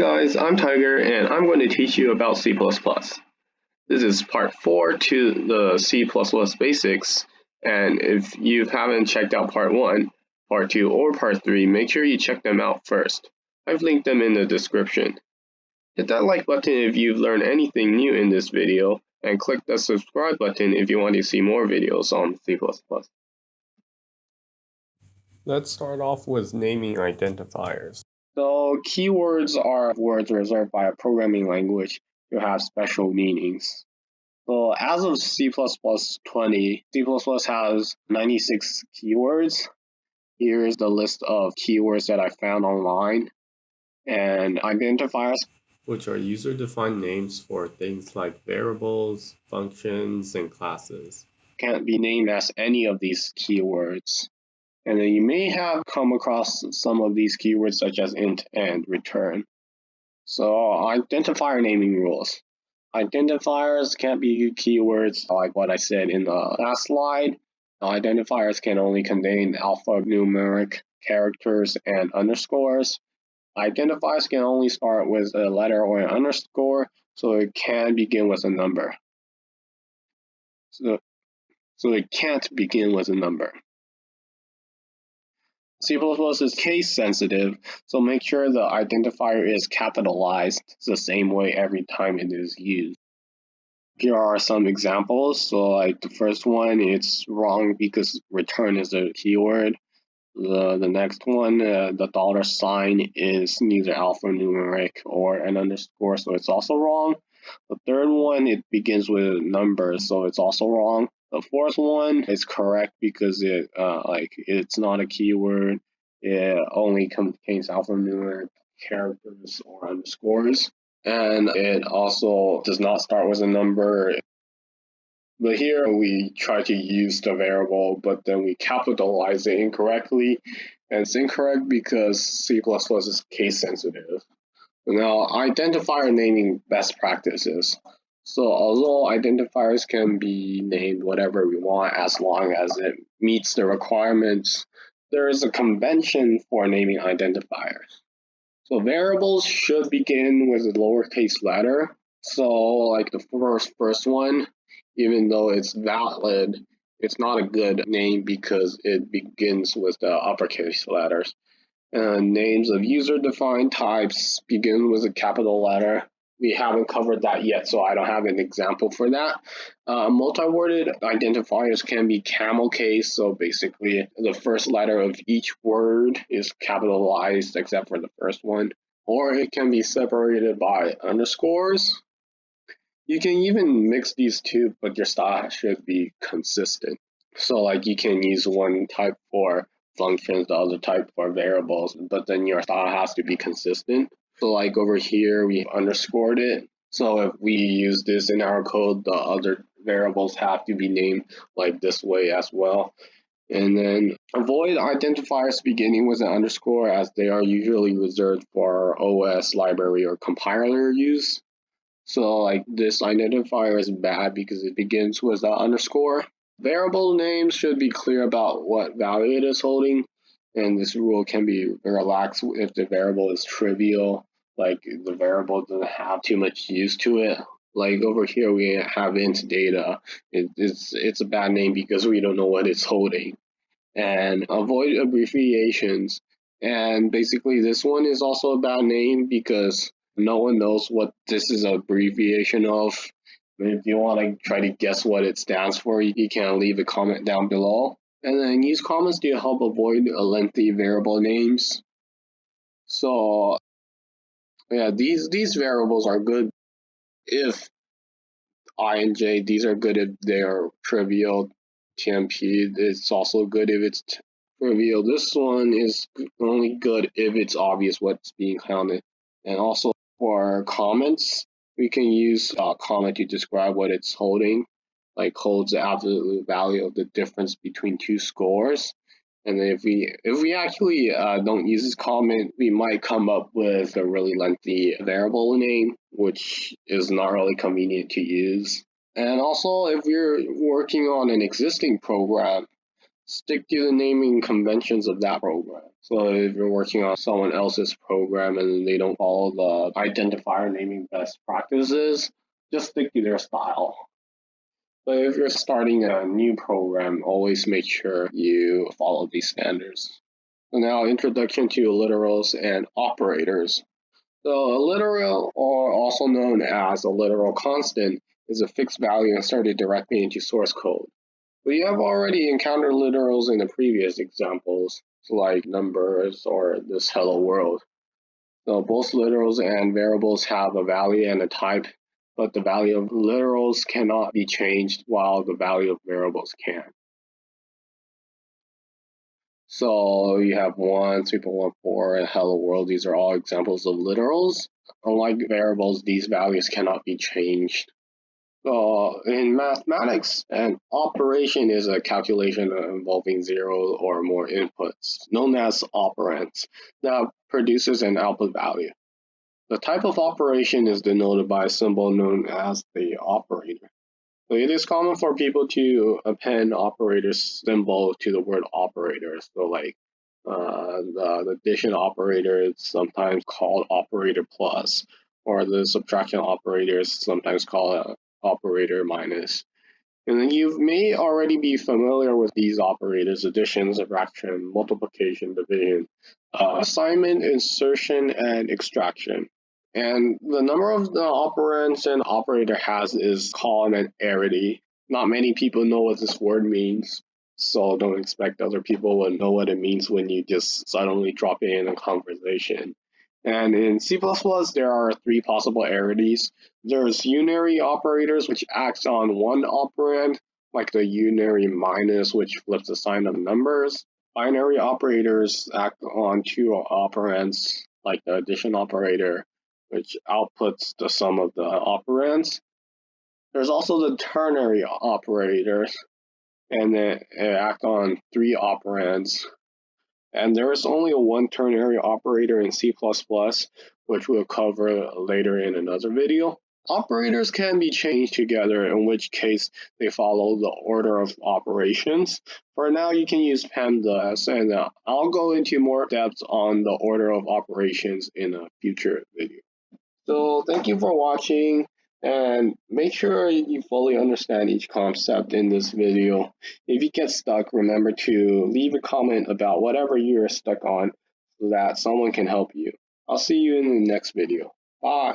guys, I'm Tiger and I'm going to teach you about C++. This is part 4 to the C++ basics, and if you haven't checked out part 1, part 2, or part 3, make sure you check them out first. I've linked them in the description. Hit that like button if you've learned anything new in this video, and click the subscribe button if you want to see more videos on C++. Let's start off with naming identifiers. So keywords are words reserved by a programming language to have special meanings. So as of C++20, C++ has 96 keywords. Here's the list of keywords that I found online. And identifiers, which are user-defined names for things like variables, functions, and classes, can't be named as any of these keywords. And then you may have come across some of these keywords such as int and return. So identifier naming rules. Identifiers can't be keywords like what I said in the last slide. Identifiers can only contain alphanumeric characters and underscores. Identifiers can only start with a letter or an underscore, so it can begin with a number. So it can't begin with a number. C++ is case sensitive, so make sure the identifier is capitalized the same way every time it is used. Here are some examples. So like the first one, it's wrong because return is a keyword. The next one, the dollar sign is neither alphanumeric or an underscore, so it's also wrong. The third one, it begins with numbers, so it's also wrong. The fourth one is correct because it's not a keyword. It only contains alphanumeric characters or underscores, and it also does not start with a number. But here we try to use the variable, but then we capitalize it incorrectly, and it's incorrect because C++ is case sensitive. Now, identifier naming best practices. So although identifiers can be named whatever we want as long as it meets the requirements, there is a convention for naming identifiers. So variables should begin with a lowercase letter. So like the first one, even though it's valid, it's not a good name because it begins with the uppercase letters. Names of user-defined types begin with a capital letter. We haven't covered that yet, so I don't have an example for that. Multi-worded identifiers can be camel case, so basically the first letter of each word is capitalized except for the first one. Or it can be separated by underscores. You can even mix these two, but your style should be consistent. So like you can use one type for functions, the other type for variables, but then your style has to be consistent. So like over here, we underscored it. So if we use this in our code, the other variables have to be named like this way as well. And then avoid identifiers beginning with an underscore as they are usually reserved for OS library or compiler use. So like this identifier is bad because it begins with an underscore. Variable names should be clear about what value it is holding, and this rule can be relaxed if the variable is trivial, like the variable doesn't have too much use to it. Like over here we have int data. It's a bad name because we don't know what it's holding. And avoid abbreviations. And basically this one is also a bad name because no one knows what this is an abbreviation of. If you want to try to guess what it stands for, you can leave a comment down below. And then use comments to help avoid lengthy variable names. So yeah, these variables are good if I and j. These are good if they are trivial. TMP, it's also good if it's trivial. This one is only good if it's obvious what's being counted. And also for comments, we can use a comment to describe what it's holding, like holds the absolute value of the difference between two scores. And then if we actually don't use this comment, we might come up with a really lengthy variable name, which is not really convenient to use. And also, if you're working on an existing program, stick to the naming conventions of that program. So if you're working on someone else's program and they don't follow the identifier naming best practices, just stick to their style. But if you're starting a new program, always make sure you follow these standards. So now, introduction to literals and operators. So a literal, or also known as a literal constant, is a fixed value inserted directly into source code. We have already encountered literals in the previous examples, like numbers or this hello world. So both literals and variables have a value and a type, but the value of literals cannot be changed while the value of variables can. So you have 1, 3.14, and hello world. These are all examples of literals. Unlike variables, these values cannot be changed. In mathematics, an operation is a calculation involving 0 or more inputs, known as operands, that produces an output value. The type of operation is denoted by a symbol known as the operator. So it is common for people to append operator symbol to the word operator. So like the addition operator is sometimes called operator plus, or the subtraction operator is sometimes called operator minus. And then you may already be familiar with these operators: addition, subtraction, multiplication, division, assignment, insertion, and extraction. And the number of the operands an operator has is called an arity. Not many people know what this word means, so don't expect other people will know what it means when you just suddenly drop it in a conversation. And in C++, there are 3 possible arities. There's unary operators, which acts on one operand, like the unary minus, which flips the sign of numbers. Binary operators act on 2 operands, like the addition operator, which outputs the sum of the operands. There's also the ternary operators, and they act on 3 operands. And there is only one ternary operator in C++, which we'll cover later in another video. Operators can be changed together, in which case they follow the order of operations. For now, you can use PEMDAS, and I'll go into more depth on the order of operations in a future video. So thank you for watching, and make sure you fully understand each concept in this video. If you get stuck, remember to leave a comment about whatever you're stuck on so that someone can help you. I'll see you in the next video. Bye.